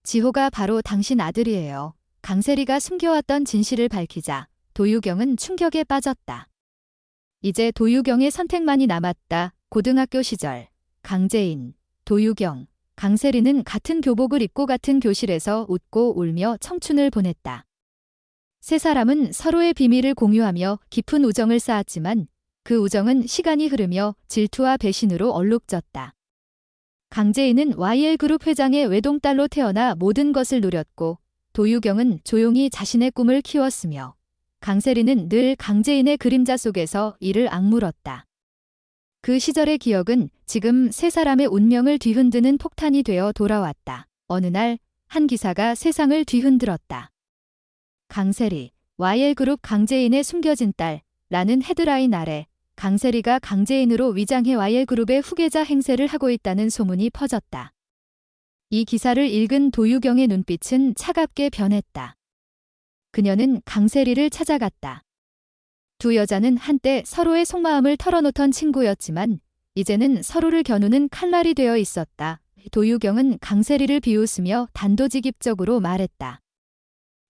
지호가 바로 당신 아들이에요. 강세리가 숨겨왔던 진실을 밝히자 도유경은 충격에 빠졌다. 이제 도유경의 선택만이 남았다. 고등학교 시절 강재인, 도유경, 강세리는 같은 교복을 입고 같은 교실에서 웃고 울며 청춘을 보냈다. 세 사람은 서로의 비밀을 공유하며 깊은 우정을 쌓았지만 그 우정은 시간이 흐르며 질투와 배신으로 얼룩졌다. 강재인은 YL그룹 회장의 외동딸로 태어나 모든 것을 누렸고 도유경은 조용히 자신의 꿈을 키웠으며 강세리는 늘 강재인의 그림자 속에서 이를 악물었다. 그 시절의 기억은 지금 세 사람의 운명을 뒤흔드는 폭탄이 되어 돌아왔다. 어느 날 한 기사가 세상을 뒤흔들었다. 강세리, YL그룹 강재인의 숨겨진 딸라는 헤드라인 아래 강세리가 강재인으로 위장해 YL그룹의 후계자 행세를 하고 있다는 소문이 퍼졌다. 이 기사를 읽은 도유경의 눈빛은 차갑게 변했다. 그녀는 강세리를 찾아갔다. 두 여자는 한때 서로의 속마음을 털어놓던 친구였지만 이제는 서로를 겨누는 칼날이 되어 있었다. 도유경은 강세리를 비웃으며 단도직입적으로 말했다.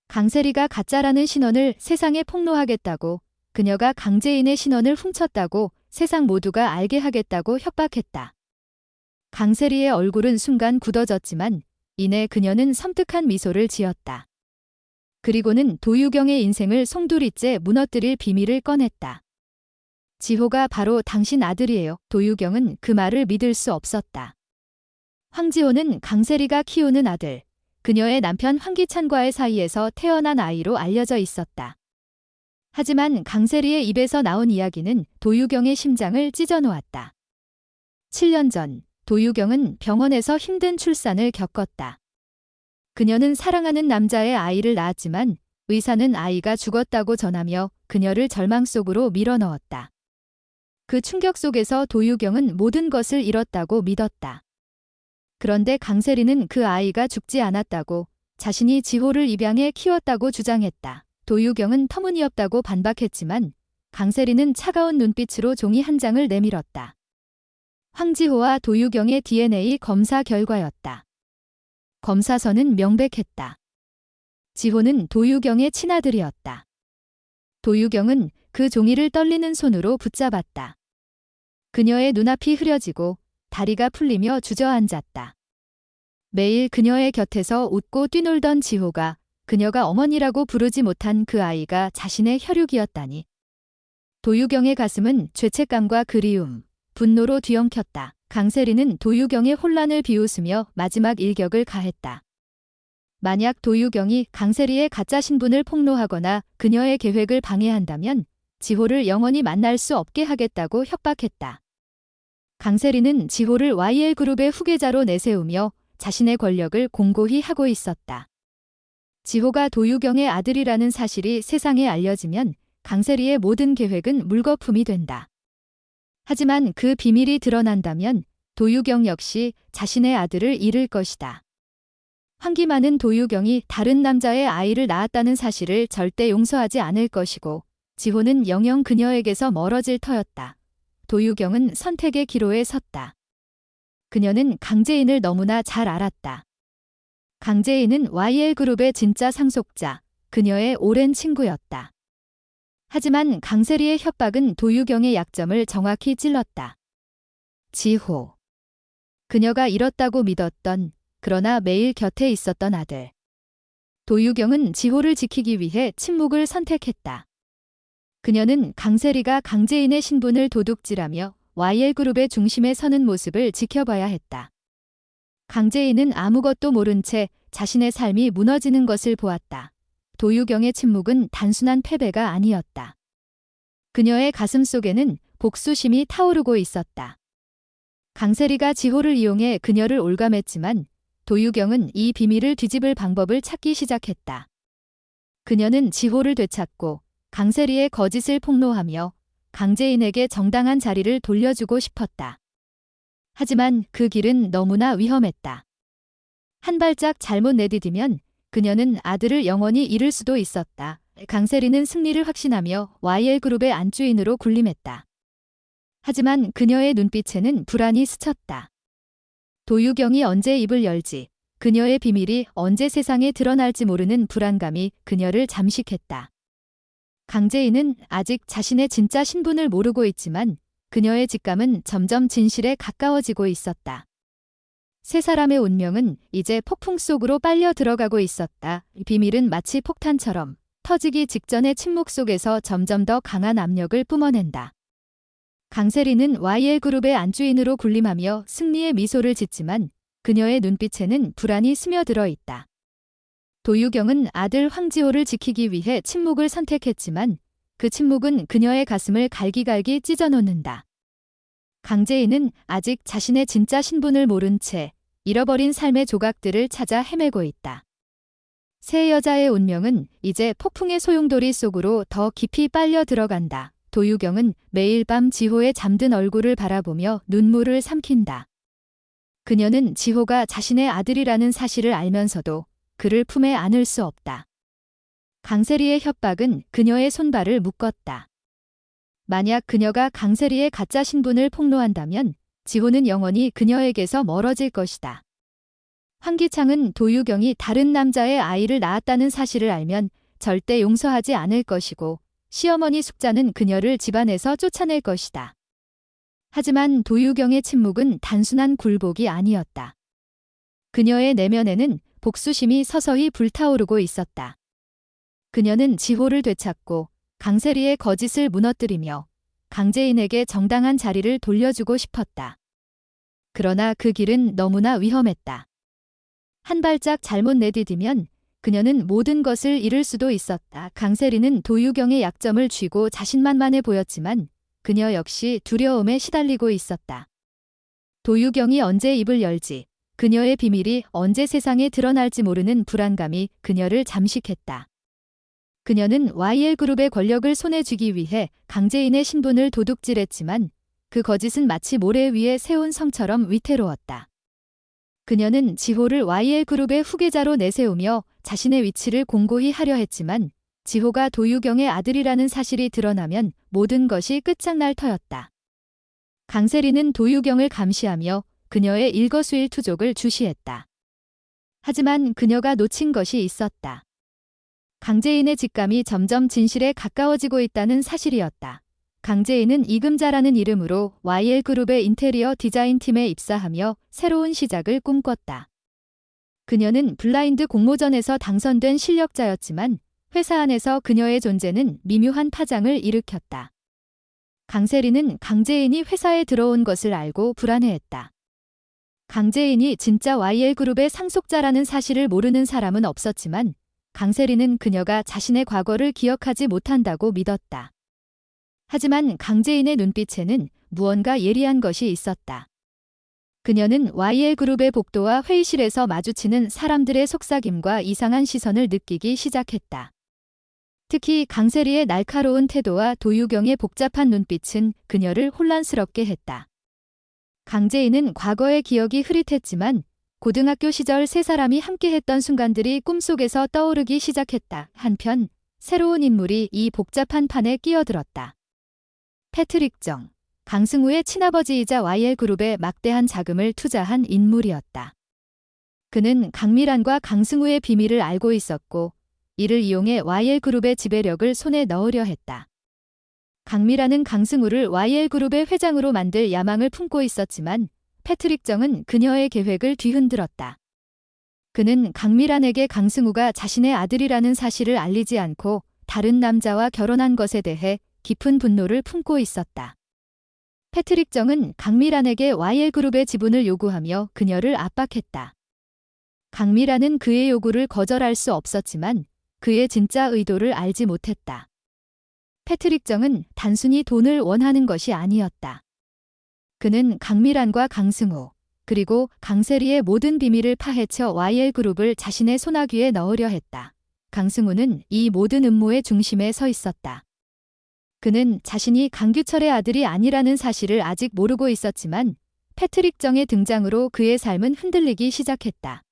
강세리가 가짜라는 신원을 세상에 폭로하겠다고, 그녀가 강재인의 신원을 훔쳤다고 세상 모두가 알게 하겠다고 협박했다. 강세리의 얼굴은 순간 굳어졌지만 이내 그녀는 섬뜩한 미소를 지었다. 그리고는 도유경의 인생을 송두리째 무너뜨릴 비밀을 꺼냈다. 지호가 바로 당신 아들이에요. 도유경은 그 말을 믿을 수 없었다. 황지호는 강세리가 키우는 아들, 그녀의 남편 황기찬과의 사이에서 태어난 아이로 알려져 있었다. 하지만 강세리의 입에서 나온 이야기는 도유경의 심장을 찢어놓았다. 7년 전 도유경은 병원에서 힘든 출산을 겪었다. 그녀는 사랑하는 남자의 아이를 낳았지만 의사는 아이가 죽었다고 전하며 그녀를 절망 속으로 밀어넣었다. 그 충격 속에서 도유경은 모든 것을 잃었다고 믿었다. 그런데 강세리는 그 아이가 죽지 않았다고, 자신이 지호를 입양해 키웠다고 주장했다. 도유경은 터무니없다고 반박했지만 강세리는 차가운 눈빛으로 종이 한 장을 내밀었다. 황지호와 도유경의 DNA 검사 결과였다. 검사서는 명백했다. 지호는 도유경의 친아들이었다. 도유경은 그 종이를 떨리는 손으로 붙잡았다. 그녀의 눈앞이 흐려지고 다리가 풀리며 주저앉았다. 매일 그녀의 곁에서 웃고 뛰놀던 지호가 그녀가 어머니라고 부르지 못한 그 아이가 자신의 혈육이었다니. 도유경의 가슴은 죄책감과 그리움, 분노로 뒤엉켰다. 강세리는 도유경의 혼란을 비웃으며 마지막 일격을 가했다. 만약 도유경이 강세리의 가짜 신분을 폭로하거나 그녀의 계획을 방해한다면 지호를 영원히 만날 수 없게 하겠다고 협박했다. 강세리는 지호를 YL그룹의 후계자로 내세우며 자신의 권력을 공고히 하고 있었다. 지호가 도유경의 아들이라는 사실이 세상에 알려지면 강세리의 모든 계획은 물거품이 된다. 하지만 그 비밀이 드러난다면 도유경 역시 자신의 아들을 잃을 것이다. 황기만은 도유경이 다른 남자의 아이를 낳았다는 사실을 절대 용서하지 않을 것이고 지호는 영영 그녀에게서 멀어질 터였다. 도유경은 선택의 기로에 섰다. 그녀는 강재인을 너무나 잘 알았다. 강재인은 YL그룹의 진짜 상속자, 그녀의 오랜 친구였다. 하지만 강세리의 협박은 도유경의 약점을 정확히 찔렀다. 지호. 그녀가 잃었다고 믿었던, 그러나 매일 곁에 있었던 아들. 도유경은 지호를 지키기 위해 침묵을 선택했다. 그녀는 강세리가 강재인의 신분을 도둑질하며 YL그룹의 중심에 서는 모습을 지켜봐야 했다. 강재인은 아무것도 모른 채 자신의 삶이 무너지는 것을 보았다. 도유경의 침묵은 단순한 패배가 아니었다. 그녀의 가슴 속에는 복수심이 타오르고 있었다. 강세리가 지호를 이용해 그녀를 올감했지만 도유경은 이 비밀을 뒤집을 방법을 찾기 시작했다. 그녀는 지호를 되찾고 강세리의 거짓을 폭로하며 강재인에게 정당한 자리를 돌려주고 싶었다. 하지만 그 길은 너무나 위험했다. 한 발짝 잘못 내디디면 그녀는 아들을 영원히 잃을 수도 있었다. 강세리는 승리를 확신하며 YL그룹의 안주인으로 군림했다. 하지만 그녀의 눈빛에는 불안이 스쳤다. 도유경이 언제 입을 열지, 그녀의 비밀이 언제 세상에 드러날지 모르는 불안감이 그녀를 잠식했다. 강재인은 아직 자신의 진짜 신분을 모르고 있지만 그녀의 직감은 점점 진실에 가까워지고 있었다. 세 사람의 운명은 이제 폭풍 속으로 빨려 들어가고 있었다. 비밀은 마치 폭탄처럼 터지기 직전의 침묵 속에서 점점 더 강한 압력을 뿜어낸다. 강세리는 YL그룹의 안주인으로 군림하며 승리의 미소를 짓지만 그녀의 눈빛에는 불안이 스며들어 있다. 도유경은 아들 황지호를 지키기 위해 침묵을 선택했지만 그 침묵은 그녀의 가슴을 갈기갈기 찢어놓는다. 강재인은 아직 자신의 진짜 신분을 모른 채 잃어버린 삶의 조각들을 찾아 헤매고 있다. 세 여자의 운명은 이제 폭풍의 소용돌이 속으로 더 깊이 빨려 들어간다. 도유경은 매일 밤 지호의 잠든 얼굴을 바라보며 눈물을 삼킨다. 그녀는 지호가 자신의 아들이라는 사실을 알면서도 그를 품에 안을 수 없다. 강세리의 협박은 그녀의 손발을 묶었다. 만약 그녀가 강세리의 가짜 신분을 폭로한다면 지호는 영원히 그녀에게서 멀어질 것이다. 황기창은 도유경이 다른 남자의 아이를 낳았다는 사실을 알면 절대 용서하지 않을 것이고 시어머니 숙자는 그녀를 집안에서 쫓아낼 것이다. 하지만 도유경의 침묵은 단순한 굴복이 아니었다. 그녀의 내면에는 복수심이 서서히 불타오르고 있었다. 그녀는 지호를 되찾고 강세리의 거짓을 무너뜨리며 강재인에게 정당한 자리를 돌려주고 싶었다. 그러나 그 길은 너무나 위험했다. 한 발짝 잘못 내디디면 그녀는 모든 것을 잃을 수도 있었다. 강세리는 도유경의 약점을 쥐고 자신만만해 보였지만 그녀 역시 두려움에 시달리고 있었다. 도유경이 언제 입을 열지, 그녀의 비밀이 언제 세상에 드러날지 모르는 불안감이 그녀를 잠식했다. 그녀는 YL그룹의 권력을 손에 쥐기 위해 강재인의 신분을 도둑질했지만 그 거짓은 마치 모래 위에 세운 성처럼 위태로웠다. 그녀는 지호를 YL그룹의 후계자로 내세우며 자신의 위치를 공고히 하려 했지만 지호가 도유경의 아들이라는 사실이 드러나면 모든 것이 끝장날 터였다. 강세리는 도유경을 감시하며 그녀의 일거수일투족을 주시했다. 하지만 그녀가 놓친 것이 있었다. 강재인의 직감이 점점 진실에 가까워지고 있다는 사실이었다. 강재인은 이금자라는 이름으로 YL그룹의 인테리어 디자인팀에 입사하며 새로운 시작을 꿈꿨다. 그녀는 블라인드 공모전에서 당선된 실력자였지만 회사 안에서 그녀의 존재는 미묘한 파장을 일으켰다. 강세리는 강재인이 회사에 들어온 것을 알고 불안해했다. 강재인이 진짜 YL그룹의 상속자라는 사실을 모르는 사람은 없었지만 강세리는 그녀가 자신의 과거를 기억하지 못한다고 믿었다. 하지만 강재인의 눈빛에는 무언가 예리한 것이 있었다. 그녀는 YL그룹의 복도와 회의실에서 마주치는 사람들의 속삭임과 이상한 시선을 느끼기 시작했다. 특히 강세리의 날카로운 태도와 도유경의 복잡한 눈빛은 그녀를 혼란스럽게 했다. 강재인은 과거의 기억이 흐릿했지만 고등학교 시절 세 사람이 함께했던 순간들이 꿈속에서 떠오르기 시작했다. 한편 새로운 인물이 이 복잡한 판에 끼어들었다. 패트릭 정, 강승우의 친아버지이자 YL그룹에 막대한 자금을 투자한 인물이었다. 그는 강미란과 강승우의 비밀을 알고 있었고 이를 이용해 YL그룹의 지배력을 손에 넣으려 했다. 강미란은 강승우를 YL그룹의 회장으로 만들 야망을 품고 있었지만 패트릭 정은 그녀의 계획을 뒤흔들었다. 그는 강미란에게 강승우가 자신의 아들이라는 사실을 알리지 않고 다른 남자와 결혼한 것에 대해 깊은 분노를 품고 있었다. 패트릭 정은 강미란에게 YL그룹의 지분을 요구하며 그녀를 압박했다. 강미란은 그의 요구를 거절할 수 없었지만 그의 진짜 의도를 알지 못했다. 패트릭 정은 단순히 돈을 원하는 것이 아니었다. 그는 강미란과 강승우, 그리고 강세리의 모든 비밀을 파헤쳐 YL그룹을 자신의 손아귀에 넣으려 했다. 강승우는 이 모든 음모의 중심에 서 있었다. 그는 자신이 강규철의 아들이 아니라는 사실을 아직 모르고 있었지만 패트릭 정의 등장으로 그의 삶은 흔들리기 시작했다.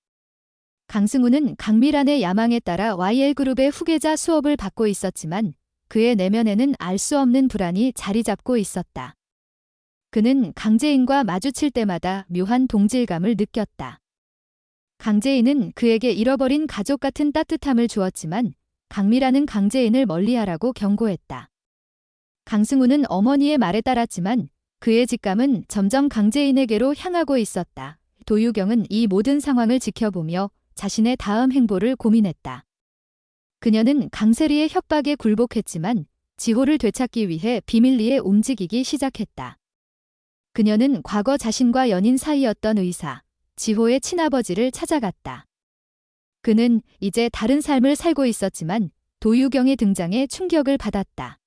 강승우는 강미란의 야망에 따라 YL그룹의 후계자 수업을 받고 있었지만 그의 내면에는 알 수 없는 불안이 자리 잡고 있었다. 그는 강재인과 마주칠 때마다 묘한 동질감을 느꼈다. 강재인은 그에게 잃어버린 가족 같은 따뜻함을 주었지만 강미라는 강재인을 멀리하라고 경고했다. 강승우는 어머니의 말에 따랐지만 그의 직감은 점점 강재인에게로 향하고 있었다. 도유경은 이 모든 상황을 지켜보며 자신의 다음 행보를 고민했다. 그녀는 강세리의 협박에 굴복했지만 지호를 되찾기 위해 비밀리에 움직이기 시작했다. 그녀는 과거 자신과 연인 사이였던 의사, 지호의 친아버지를 찾아갔다. 그는 이제 다른 삶을 살고 있었지만 도유경의 등장에 충격을 받았다.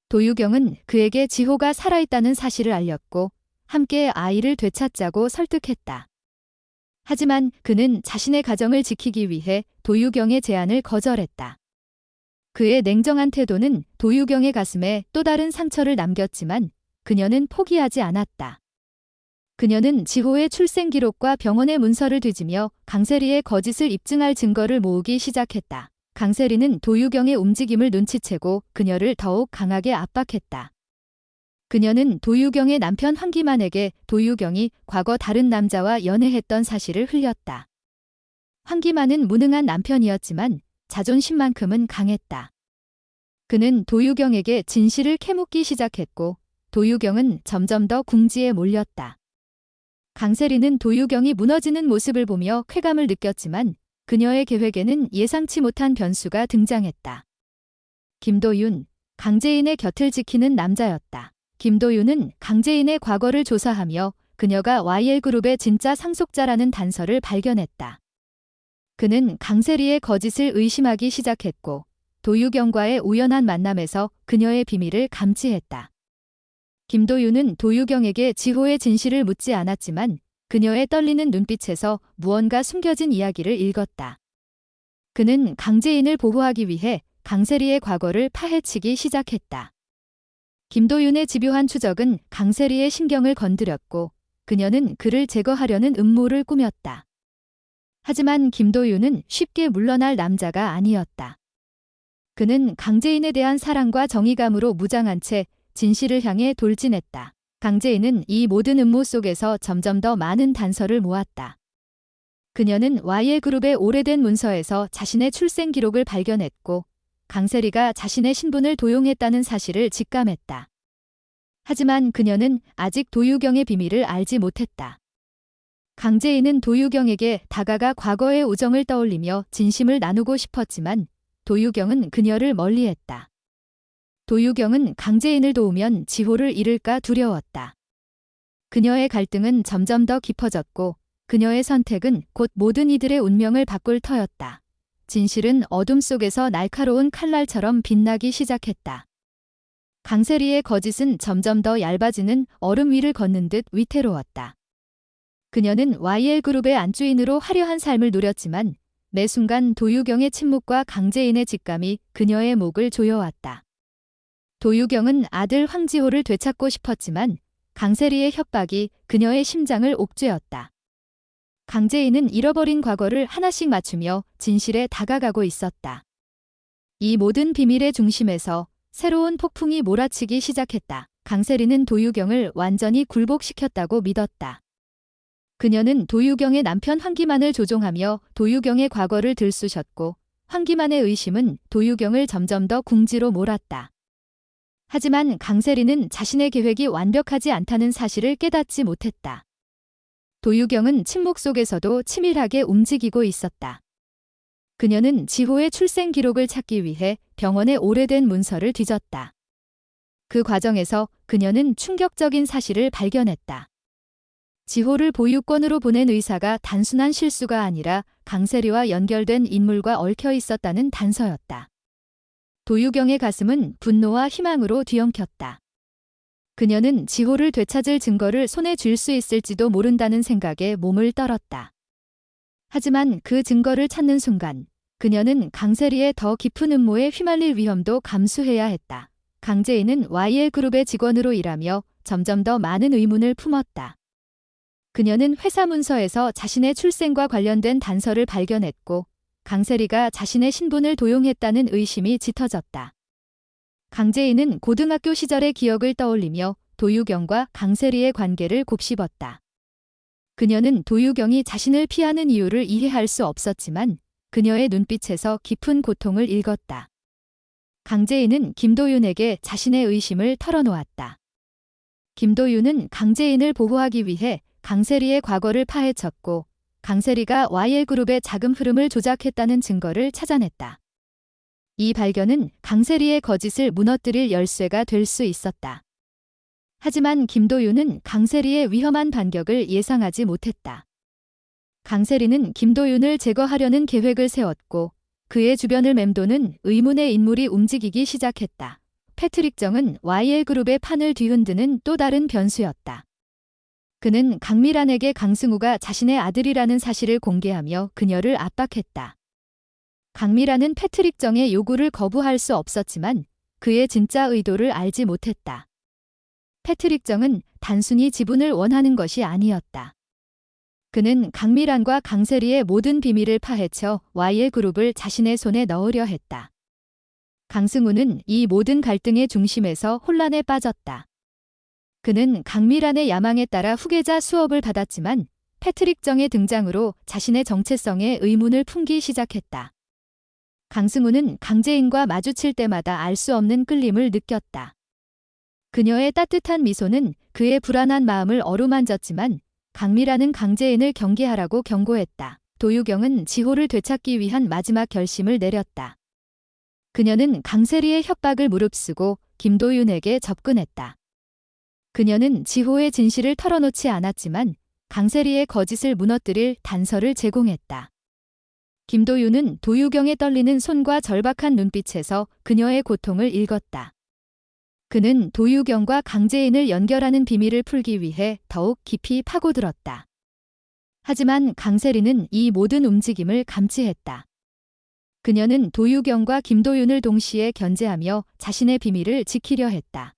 도유경은 그에게 지호가 살아있다는 사실을 알렸고 함께 아이를 되찾자고 설득했다. 하지만 그는 자신의 가정을 지키기 위해 도유경의 제안을 거절했다. 그의 냉정한 태도는 도유경의 가슴에 또 다른 상처를 남겼지만 그녀는 포기하지 않았다. 그녀는 지호의 출생 기록과 병원의 문서를 뒤지며 강세리의 거짓을 입증할 증거를 모으기 시작했다. 강세리는 도유경의 움직임을 눈치채고 그녀를 더욱 강하게 압박했다. 그녀는 도유경의 남편 황기만에게 도유경이 과거 다른 남자와 연애했던 사실을 흘렸다. 황기만은 무능한 남편이었지만 자존심만큼은 강했다. 그는 도유경에게 진실을 캐묻기 시작했고 도유경은 점점 더 궁지에 몰렸다. 강세리는 도유경이 무너지는 모습을 보며 쾌감을 느꼈지만 그녀의 계획에는 예상치 못한 변수가 등장했다. 김도윤, 강재인의 곁을 지키는 남자였다. 김도윤은 강재인의 과거를 조사하며 그녀가 YL그룹의 진짜 상속자라는 단서를 발견했다. 그는 강세리의 거짓을 의심하기 시작했고 도유경과의 우연한 만남에서 그녀의 비밀을 감지했다. 김도윤은 도유경에게 지호의 진실을 묻지 않았지만 그녀의 떨리는 눈빛에서 무언가 숨겨진 이야기를 읽었다. 그는 강재인을 보호하기 위해 강세리의 과거를 파헤치기 시작했다. 김도윤의 집요한 추적은 강세리의 신경을 건드렸고 그녀는 그를 제거하려는 음모를 꾸몄다. 하지만 김도윤은 쉽게 물러날 남자가 아니었다. 그는 강재인에 대한 사랑과 정의감으로 무장한 채 진실을 향해 돌진했다. 강재인은 이 모든 음모 속에서 점점 더 많은 단서를 모았다. 그녀는 YL그룹의 오래된 문서에서 자신의 출생 기록을 발견했고 강세리가 자신의 신분을 도용했다는 사실을 직감했다. 하지만 그녀는 아직 도유경의 비밀을 알지 못했다. 강재인은 도유경에게 다가가 과거의 우정을 떠올리며 진심을 나누고 싶었지만 도유경은 그녀를 멀리했다. 도유경은 강재인을 도우면 지호를 잃을까 두려웠다. 그녀의 갈등은 점점 더 깊어졌고 그녀의 선택은 곧 모든 이들의 운명을 바꿀 터였다. 진실은 어둠 속에서 날카로운 칼날처럼 빛나기 시작했다. 강세리의 거짓은 점점 더 얇아지는 얼음 위를 걷는 듯 위태로웠다. 그녀는 YL그룹의 안주인으로 화려한 삶을 누렸지만 매 순간 도유경의 침묵과 강재인의 직감이 그녀의 목을 조여왔다. 도유경은 아들 황지호를 되찾고 싶었지만 강세리의 협박이 그녀의 심장을 옥죄었다. 강재인은 잃어버린 과거를 하나씩 맞추며 진실에 다가가고 있었다. 이 모든 비밀의 중심에서 새로운 폭풍이 몰아치기 시작했다. 강세리는 도유경을 완전히 굴복시켰다고 믿었다. 그녀는 도유경의 남편 황기만을 조종하며 도유경의 과거를 들쑤셨고 황기만의 의심은 도유경을 점점 더 궁지로 몰았다. 하지만 강세리는 자신의 계획이 완벽하지 않다는 사실을 깨닫지 못했다. 도유경은 침묵 속에서도 치밀하게 움직이고 있었다. 그녀는 지호의 출생 기록을 찾기 위해 병원의 오래된 문서를 뒤졌다. 그 과정에서 그녀는 충격적인 사실을 발견했다. 지호를 보육원으로 보낸 의사가 단순한 실수가 아니라 강세리와 연결된 인물과 얽혀 있었다는 단서였다. 도유경의 가슴은 분노와 희망으로 뒤엉켰다. 그녀는 지호를 되찾을 증거를 손에 쥘 수 있을지도 모른다는 생각에 몸을 떨었다. 하지만 그 증거를 찾는 순간 그녀는 강세리의 더 깊은 음모에 휘말릴 위험도 감수해야 했다. 강재인은 YL그룹의 직원으로 일하며 점점 더 많은 의문을 품었다. 그녀는 회사 문서에서 자신의 출생과 관련된 단서를 발견했고 강세리가 자신의 신분을 도용했다는 의심이 짙어졌다. 강재인은 고등학교 시절의 기억을 떠올리며 도유경과 강세리의 관계를 곱씹었다. 그녀는 도유경이 자신을 피하는 이유를 이해할 수 없었지만 그녀의 눈빛에서 깊은 고통을 읽었다. 강재인은 김도윤에게 자신의 의심을 털어놓았다. 김도윤은 강재인을 보호하기 위해 강세리의 과거를 파헤쳤고 강세리가 YL그룹의 자금 흐름을 조작했다는 증거를 찾아냈다. 이 발견은 강세리의 거짓을 무너뜨릴 열쇠가 될 수 있었다. 하지만 김도윤은 강세리의 위험한 반격을 예상하지 못했다. 강세리는 김도윤을 제거하려는 계획을 세웠고 그의 주변을 맴도는 의문의 인물이 움직이기 시작했다. 패트릭 정은 YL그룹의 판을 뒤흔드는 또 다른 변수였다. 그는 강미란에게 강승우가 자신의 아들이라는 사실을 공개하며 그녀를 압박했다. 강미란은 패트릭 정의 요구를 거부할 수 없었지만 그의 진짜 의도를 알지 못했다. 패트릭 정은 단순히 지분을 원하는 것이 아니었다. 그는 강미란과 강세리의 모든 비밀을 파헤쳐 YL그룹을 자신의 손에 넣으려 했다. 강승우는 이 모든 갈등의 중심에서 혼란에 빠졌다. 그는 강미란의 야망에 따라 후계자 수업을 받았지만 패트릭 정의 등장으로 자신의 정체성에 의문을 품기 시작했다. 강승우는 강재인과 마주칠 때마다 알 수 없는 끌림을 느꼈다. 그녀의 따뜻한 미소는 그의 불안한 마음을 어루만졌지만 강미란은 강재인을 경계하라고 경고했다. 도유경은 지호를 되찾기 위한 마지막 결심을 내렸다. 그녀는 강세리의 협박을 무릅쓰고 김도윤에게 접근했다. 그녀는 지호의 진실을 털어놓지 않았지만 강세리의 거짓을 무너뜨릴 단서를 제공했다. 김도윤은 도유경의 떨리는 손과 절박한 눈빛에서 그녀의 고통을 읽었다. 그는 도유경과 강재인을 연결하는 비밀을 풀기 위해 더욱 깊이 파고들었다. 하지만 강세리는 이 모든 움직임을 감지했다. 그녀는 도유경과 김도윤을 동시에 견제하며 자신의 비밀을 지키려 했다.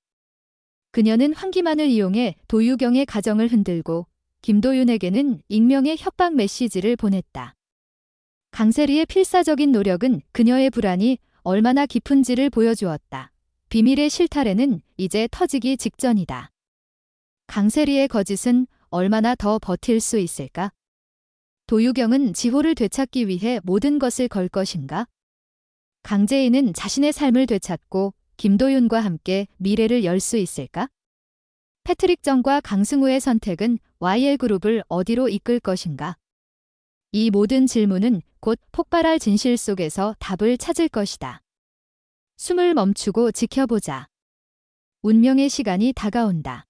그녀는 환기만을 이용해 도유경의 가정을 흔들고 김도윤에게는 익명의 협박 메시지를 보냈다. 강세리의 필사적인 노력은 그녀의 불안이 얼마나 깊은지를 보여주었다. 비밀의 실타래는 이제 터지기 직전이다. 강세리의 거짓은 얼마나 더 버틸 수 있을까? 도유경은 지호를 되찾기 위해 모든 것을 걸 것인가? 강재인은 자신의 삶을 되찾고 김도윤과 함께 미래를 열 수 있을까? 패트릭 정과 강승우의 선택은 YL그룹을 어디로 이끌 것인가? 이 모든 질문은 곧 폭발할 진실 속에서 답을 찾을 것이다. 숨을 멈추고 지켜보자. 운명의 시간이 다가온다.